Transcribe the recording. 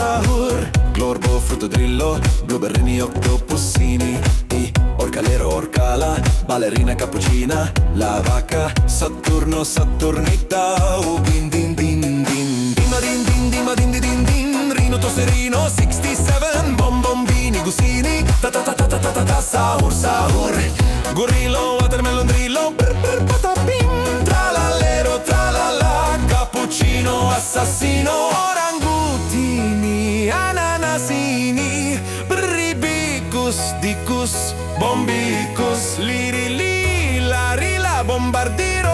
sahur. Glorbo, frutto drillo, blueberrini, octopussini. Orcalero, orcala, ballerina, cappuccina. La vacca, Saturno, Saturnita. Din din din din. Dima din din, dima din din din din. Rino, tosserino, 67. Bombombini, gusini. Ta ta ta ta ta ta ta ta. Sahur, sahur. Gorillo, watermelon, drillo. Brr brr patapim. Tralallero, tralala. Cappuccino, assassino. Orangutini, ananasini. Bribicus, dicus, bombicus. Liri, li, la, rila, bombardiro.